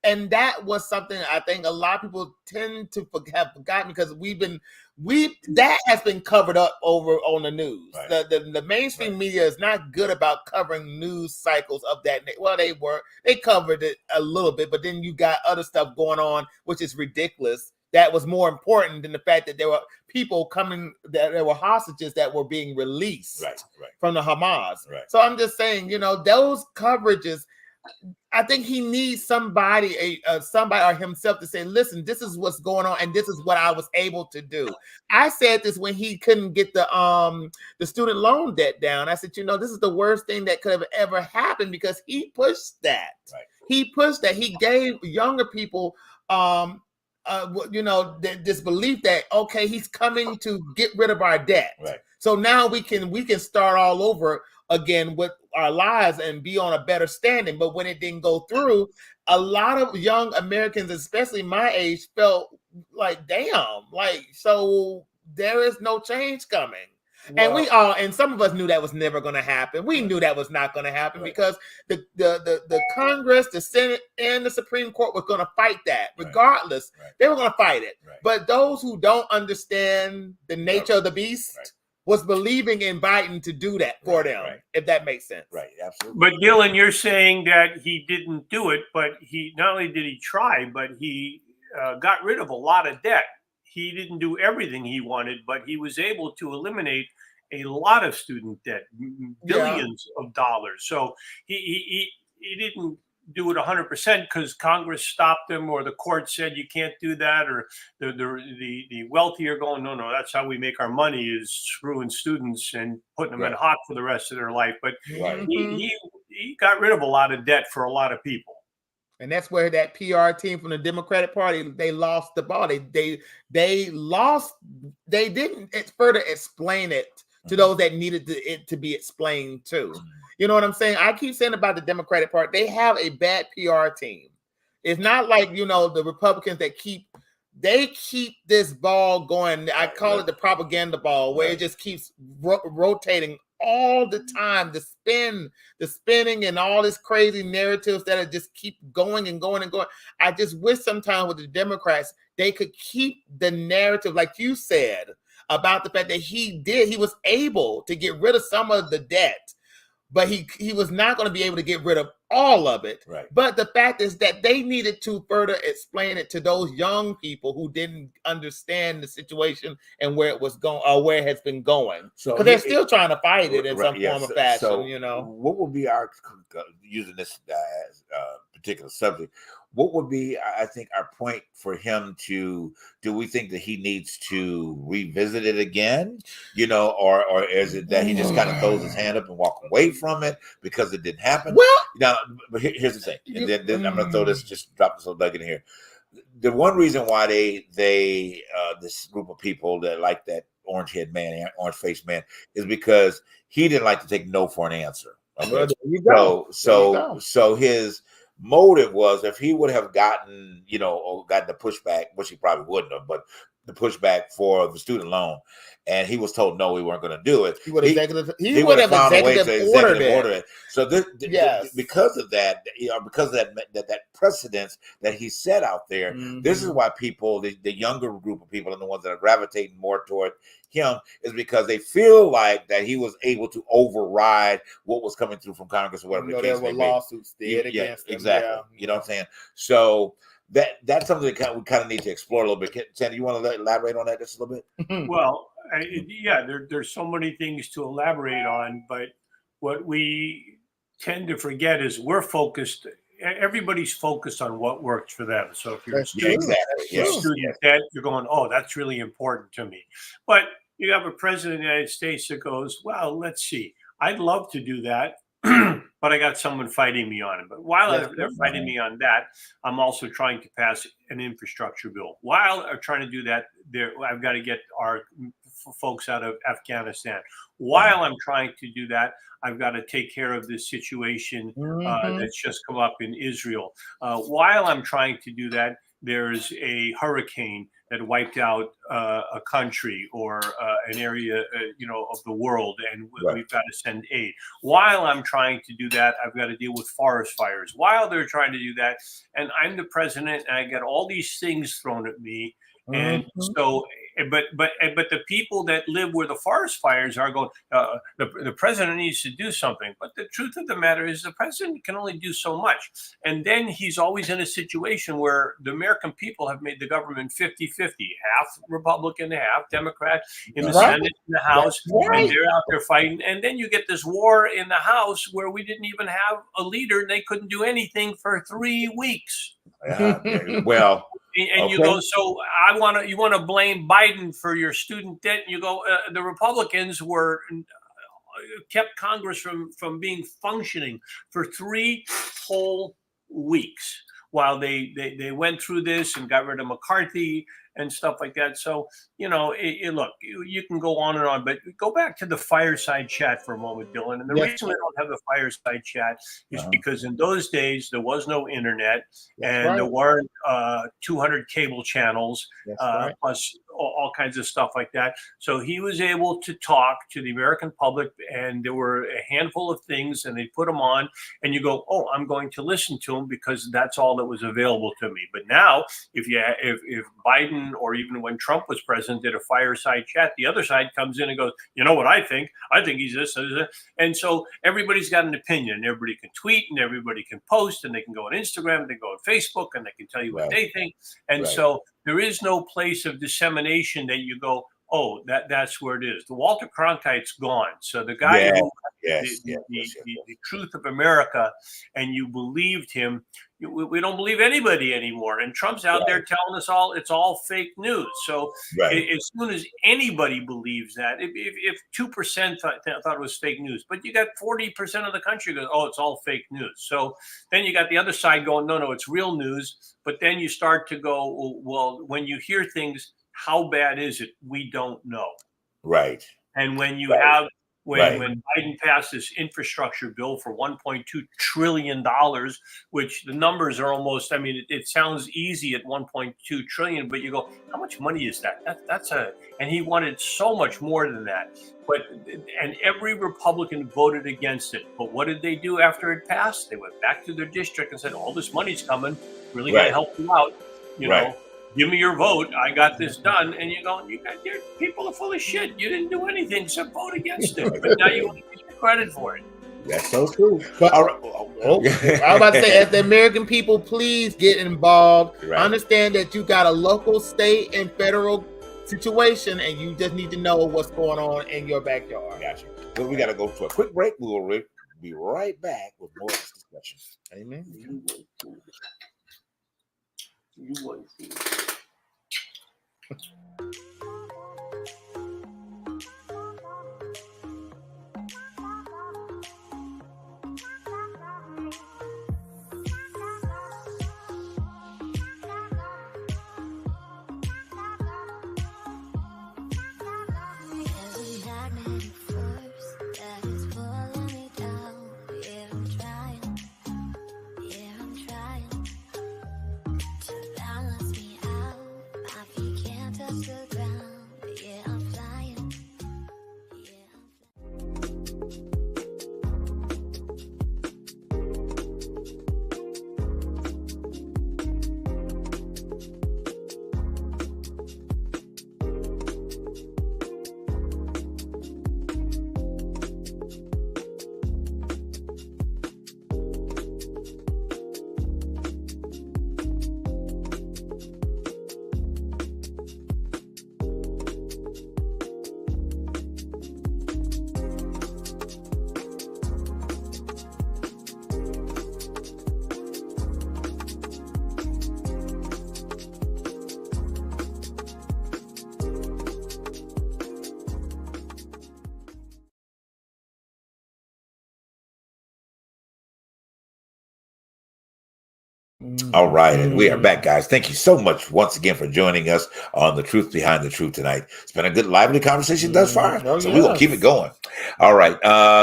and that was something I think a lot of people tend to have forgotten, because that has been covered up over on the news. The mainstream media is not good about covering news cycles of that. Well, they covered it a little bit, but then you got other stuff going on, which is ridiculous. That was more important than the fact that there were people coming, that there were hostages that were being released from the Hamas. So I'm just saying, those coverages, I think he needs somebody or himself to say, listen, this is what's going on, and this is what I was able to do. I said this when he couldn't get the student loan debt down. I said, this is the worst thing that could have ever happened, because he pushed that. He pushed that. He gave younger people this belief that, okay, he's coming to get rid of our debt. So now we can start all over again with our lives and be on a better standing. But when it didn't go through, a lot of young Americans, especially my age, felt like, damn, so there is no change coming. Well, and some of us knew that was never going to happen. We knew that was not going to happen because the Congress, the Senate, and the Supreme Court was going to fight that regardless. They were going to fight it. But those who don't understand the nature of the beast was believing in Biden to do that for them, if that makes sense. Absolutely. But Dylan, you're saying that he didn't do it, but he not only did he try, but he got rid of a lot of debt. He didn't do everything he wanted, but he was able to eliminate a lot of student debt, billions of dollars. So he didn't do it 100% because Congress stopped him, or the court said you can't do that, or the wealthy are going, no, that's how we make our money, is screwing students and putting them in hot for the rest of their life. But he got rid of a lot of debt for a lot of people. And that's where that PR team from the Democratic Party, they lost the ball. They lost. They didn't further explain it to those that needed it to be explained to. You know what I'm saying? I keep saying about the Democratic Party, they have a bad PR team. It's not like, the Republicans that keep this ball going. I call it the propaganda ball, where it just keeps rotating all the time, the spinning and all this crazy narratives that are just keep going and going and going. I just wish sometimes with the Democrats, they could keep the narrative, like you said, about the fact that he was able to get rid of some of the debt, but he was not going to be able to get rid of all of it. But the fact is that they needed to further explain it to those young people who didn't understand the situation and where it was going, or where it has been going. So because they're still trying to fight it in some form or fashion. So what would be our, using this particular subject, what would be, I think, our point for him to, do we think that he needs to revisit it again, or is it that he just kind of throws his hand up and walk away from it because it didn't happen? Well, now, but here's the thing, and then I'm going to throw this, just drop this little nugget in here. The one reason why they this group of people that like that orange-faced man, is because he didn't like to take no for an answer. Okay? So his motive was, if he would have gotten, gotten the pushback, which he probably wouldn't have, but the pushback for the student loan, and he was told no, we weren't going to do it. He would have executive ordered it. So because of that, because of that precedence that he set out there, this is why people, the younger group of people, and the ones that are gravitating more toward him, is because they feel like that he was able to override what was coming through from Congress or whatever the case may be. There were lawsuits against him. Exactly. Yeah. You know what I'm saying? So that's something that we kind of need to explore a little bit. Sandy, you want to elaborate on that just a little bit? Well, there's so many things to elaborate on, but what we tend to forget is everybody's focused on what works for them. So if you're a student, you're going, oh, that's really important to me. But you have a president of the United States that goes, well, let's see, I'd love to do that, but I got someone fighting me on it. But while they're fighting me on that, I'm also trying to pass an infrastructure bill. While I'm trying to do that, I've got to get our folks out of Afghanistan. While I'm trying to do that, I've got to take care of this situation that's just come up in Israel. While I'm trying to do that, there's a hurricane that wiped out a country or an area, of the world, and we've got to send aid. While I'm trying to do that, I've got to deal with forest fires. While they're trying to do that, and I'm the president, and I get all these things thrown at me. And so, but the people that live where the forest fires are going, the president needs to do something. But the truth of the matter is the president can only do so much. And then he's always in a situation where the American people have made the government 50-50, half Republican, half Democrat, in the Senate, in the House, and they're out there fighting. And then you get this war in the House where we didn't even have a leader. They couldn't do anything for 3 weeks. Well, and you go, so you want to blame Biden for your student debt, and you go, the Republicans kept Congress from being functioning for 3 whole weeks while they went through this and got rid of McCarthy and stuff like that. So, look, you can go on and on, but go back to the fireside chat for a moment, Dylan. And the reason we don't have the fireside chat is because in those days, there was no internet and there weren't 200 cable channels, plus all kinds of stuff like that. So he was able to talk to the American public, and there were a handful of things, and they put them on, and you go, oh, I'm going to listen to them because that's all that was available to me. But now, if Biden, or even when Trump was president, did a fireside chat, the other side comes in and goes, you know what I think? I think he's this. And so everybody's got an opinion, and everybody can tweet, and everybody can post, and they can go on Instagram, and they go on Facebook, and they can tell you what they think. And so there is no place of dissemination that you go, oh, that's where it is. The Walter Cronkite's gone. So the guy who the truth of America, and you believed him. We don't believe anybody anymore. And Trump's out there telling us it's all fake news. So as soon as anybody believes that, if 2% thought it was fake news, but you got 40% of the country goes, oh, it's all fake news. So then you got the other side going, no, it's real news. But then you start to go, well, when you hear things, how bad is it? We don't know. Right. And when you have when Biden passed this infrastructure bill for $1.2 trillion, which the numbers are almost, it sounds easy at $1.2 trillion, but you go, how much money is that? And he wanted so much more than that. And every Republican voted against it. But what did they do after it passed? They went back to their district and said, all this money's coming. Really got to help you out. You know, give me your vote. I got this done. And you go, your people are full of shit. You didn't do anything except vote against it. But now you want to get credit for it. That's so true. But I was about to say, as the American people, please get involved. Understand that you got a local, state, and federal situation, and you just need to know what's going on in your backyard. Gotcha. So we got to go to a quick break. We will be right back with more of this discussion. Amen. You want to. Balance me out, my feet can't touch the All right, and we are back, guys. Thank you so much once again for joining us on The Truth Behind the Truth tonight. It's been a good, lively conversation thus far, so we're going to keep it going. All right,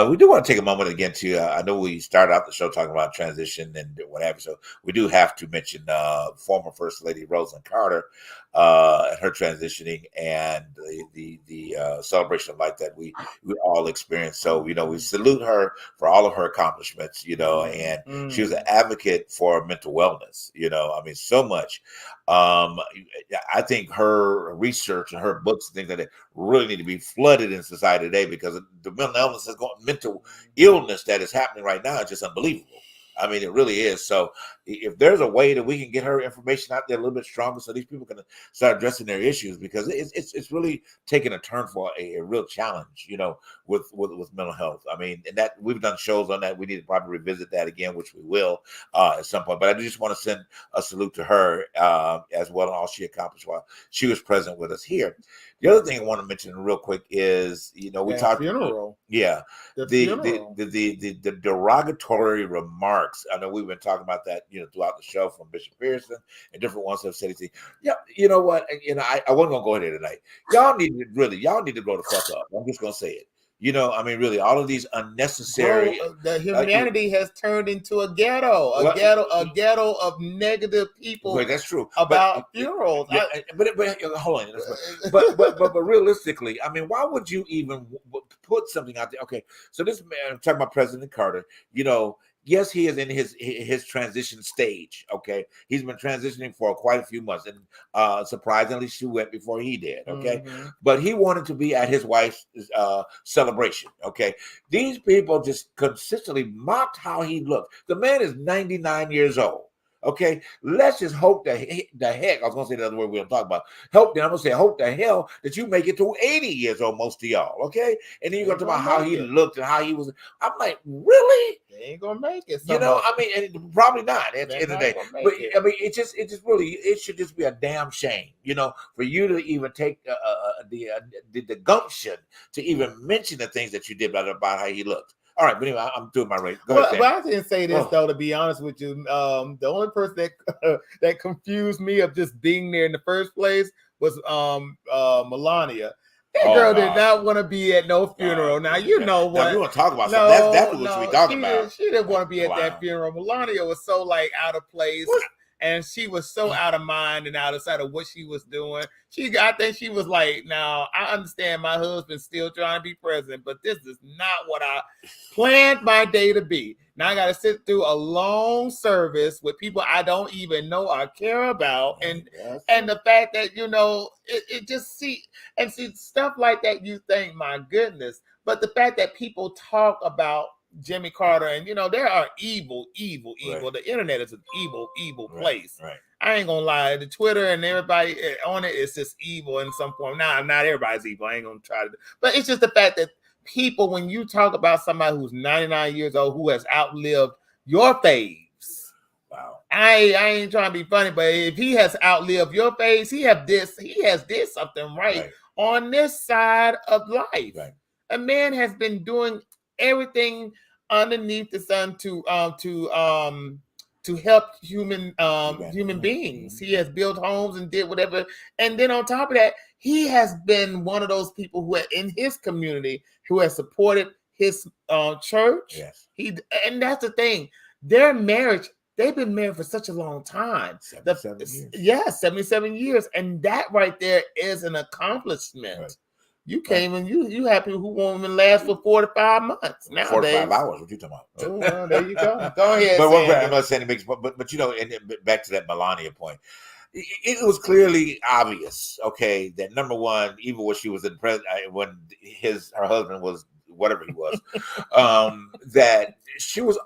we do want to take a moment again to, I know we started out the show talking about transition and what have you, so we do have to mention former First Lady Rosalynn Carter and her transitioning and the celebration of life that we all experienced. So, we salute her for all of her accomplishments, and she was an advocate for mental wellness, so much. I think her research and her books and things like that really need to be flooded in society today, because the mental illness that is happening right now is just unbelievable. I mean, it really is. So if there's a way that we can get her information out there a little bit stronger so these people can start addressing their issues, because it's really taking a turn for a real challenge, with mental health. I mean, and that we've done shows on that. We need to probably revisit that again, which we will at some point. But I just want to send a salute to her as well, and all she accomplished while she was present with us here. The other thing I want to mention real quick is, we talked funeral. Yeah, the derogatory remarks. I know we've been talking about that, throughout the show, from Bishop Pearson and different ones that have said anything. Yeah, you know what? I wasn't gonna go ahead tonight. Y'all need to grow the fuck up. I'm just gonna say it. Really, all of these unnecessary. The humanity has turned into a ghetto of negative people. Wait, that's true about funerals. But hold on. But realistically, I mean, why would you even put something out there? Okay, so this man, I'm talking about President Carter. Yes, he is in his transition stage. Okay, he's been transitioning for quite a few months, and surprisingly, she went before he did. Okay, but he wanted to be at his wife's celebration. Okay, these people just consistently mocked how he looked. The man is 99 years old. Okay, let's just hope the heck, I was going to say the other word we don't talk about. Hope the hell that you make it to 80 years old, most of y'all, okay? And then you're going to talk about how he looked and how he was. I'm like, really? They ain't going to make it. And probably not at the end of the day. But, it should just be a damn shame, for you to even take the gumption to even mention the things that you did about how he looked. All right, but anyway, I'm doing my rate. But I didn't say this though. To be honest with you, the only person that confused me of just being there in the first place was Melania. That girl did not want to be at no funeral. Now you know what? Now, we want to talk about something. That's what we talking about. She didn't want to be at that funeral. Melania was so out of place. And she was so out of mind and out of sight of what she was doing. I think she was like, now, I understand my husband's still trying to be president, but this is not what I planned my day to be. Now I got to sit through a long service with people I don't even know or care about. And the fact that, it just see stuff like that, you think, my goodness. But the fact that people talk about Jimmy Carter, and there are evil. Right. The internet is an evil place. Right. I ain't gonna lie. The Twitter and everybody on it is just evil in some form. Now, not everybody's evil. I ain't gonna try to, but it's just the fact that people, when you talk about somebody who's 99 years old who has outlived your faves. Wow. I ain't trying to be funny, but if he has outlived your faves, he has did something right on this side of life. Right. A man has been doing everything underneath the sun to help human beings. He has built homes and did whatever, and then on top of that, he has been one of those people who are in his community who has supported his church. Yes, and that's the thing. Their marriage, they've been married for such a long time. 77 years. Yeah, 77 years, and that right there is an accomplishment. Right. You came and you happy who won't even last for 4 to 5 months nowadays. 4 to 5 hours. What you talking about? Oh, well, there you go. Go ahead. I'm not saying it makes, but and back to that Melania point, it was clearly obvious. Okay, that number one, even when she was in president, when her husband was whatever he was, that she was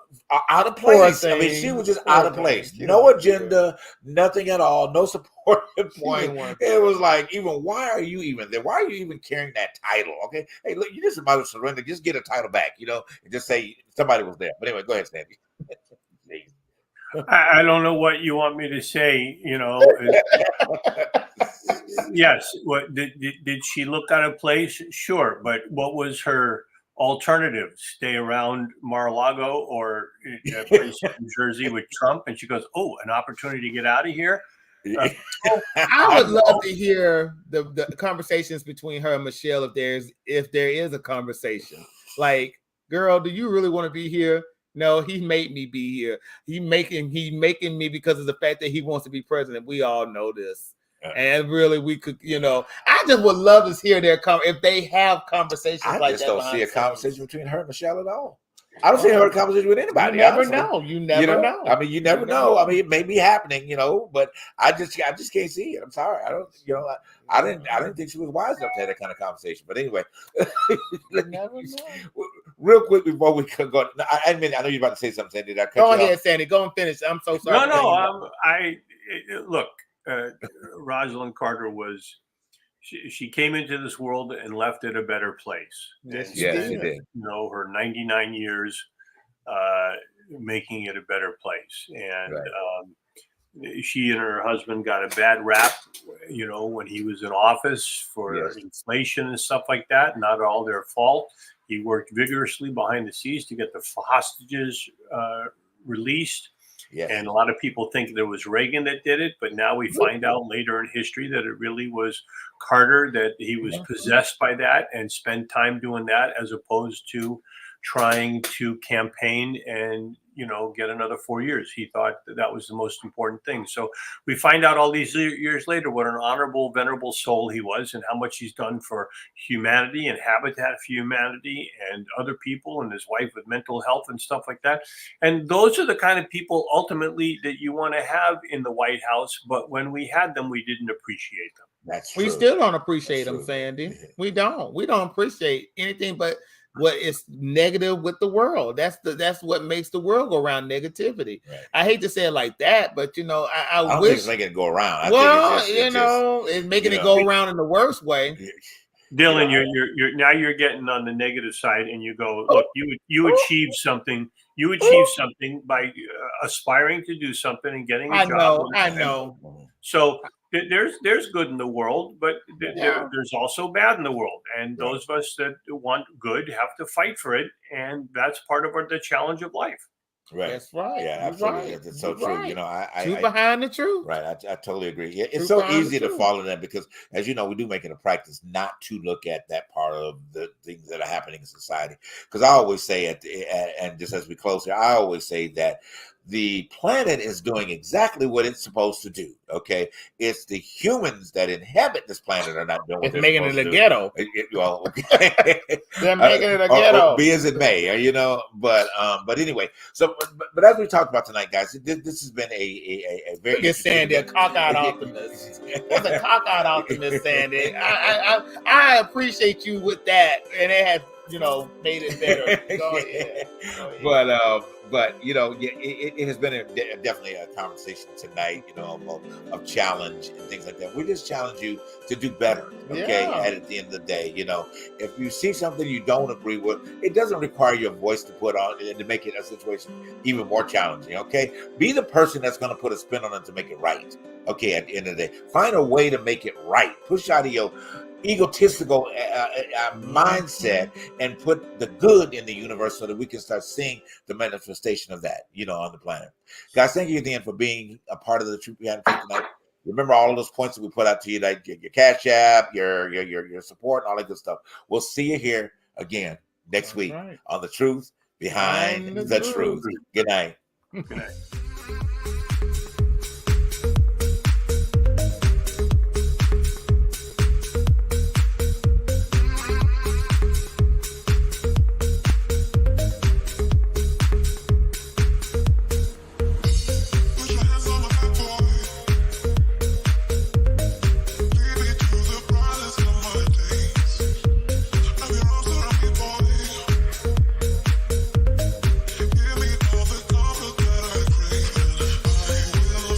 out of place. I mean, she was just out of place. No agenda, nothing at all, no supporting point. It was like, why are you even there? Why are you even carrying that title? Okay, hey, look, you just might as well surrender. Just get a title back, and just say somebody was there. But anyway, go ahead, Sandy. I don't know what you want me to say. Yes. What did she look out of place? Sure, but what was her alternative: stay around Mar-a-Lago or a place in New Jersey with Trump. And she goes, "Oh, an opportunity to get out of here." I would love to hear the conversations between her and Michelle if there is a conversation. Like, girl, do you really want to be here? No, he made me be here. He making me because of the fact that he wants to be president. We all know this. And really, we could, I just would love to hear if they have conversations like that. I just don't see a conversation between her and Michelle at all. I don't see her in a conversation with anybody. You never know. You never know. I mean, you never know. I mean, it may be happening, but I just can't see it. I'm sorry. I don't. I didn't think she was wise enough to have that kind of conversation. But anyway, you never know. Real quick before we go, I know you're about to say something, Sandy. Go ahead, Sandy. Go and finish. I'm so sorry. No. Look. Rosalind Carter was. She came into this world and left it a better place. Yes, she did. Her 99 years making it a better place. And she and her husband got a bad rap, when he was in office for inflation and stuff like that. Not all their fault. He worked vigorously behind the scenes to get the hostages released. Yes. And a lot of people think there was Reagan that did it, but now we find out later in history that it really was Carter, that he was possessed by that and spent time doing that as opposed to trying to campaign and, get another 4 years. He thought that was the most important thing. So we find out all these years later what an honorable, venerable soul he was and how much he's done for humanity and Habitat for Humanity and other people, and his wife with mental health and stuff like that. And those are the kind of people ultimately that you want to have in the White House. But when we had them, we didn't appreciate them. That's true. We still don't appreciate them, Sandy. We don't. We don't appreciate anything but what is negative with the world. That's what makes the world go around, negativity. Right. I hate to say it like that, but I don't wish think it's making it go around. It's making it go around in the worst way. Dylan, you're getting on the negative side, and you go, look, you achieve something. You achieve something by aspiring to do something and getting a job. I know. So there's good in the world, but there's also bad in the world. And those of us that want good have to fight for it. And that's part of the challenge of life. Right. That's right. Yeah, absolutely. Right. That's so true. Right. I behind the truth. Right. I totally agree. Yeah, it's so easy to fall in that because, as you know, we do make it a practice not to look at that part of the things that are happening in society. Because I always say, and just as we close here, I always say that the planet is doing exactly what it's supposed to do. Okay, it's the humans that inhabit this planet are not doing. It's making it a ghetto. They're making it a ghetto. Be as it may, But anyway, so but as we talked about tonight, guys, this has been a very good Sandy, a cockeyed optimist. That's a cockeyed optimist, Sandy. I appreciate you with that, and it has made it better. Go ahead. But it has been definitely a conversation tonight, of challenge and things like that. We just challenge you to do better, okay? At the end of the day, if you see something you don't agree with, it doesn't require your voice to put on and to make it a situation even more challenging, okay? Be the person that's going to put a spin on it to make it right, okay? At the end of the day, find a way to make it right. Push out of your egotistical mindset and put the good in the universe so that we can start seeing the manifestation of that, on the planet. Guys, thank you again for being a part of the Truth Behind Truth tonight. Remember all of those points that we put out to you, like your Cash App, your support, and all that good stuff. We'll see you here again next week on the Truth Behind the Truth. Good night. Good night.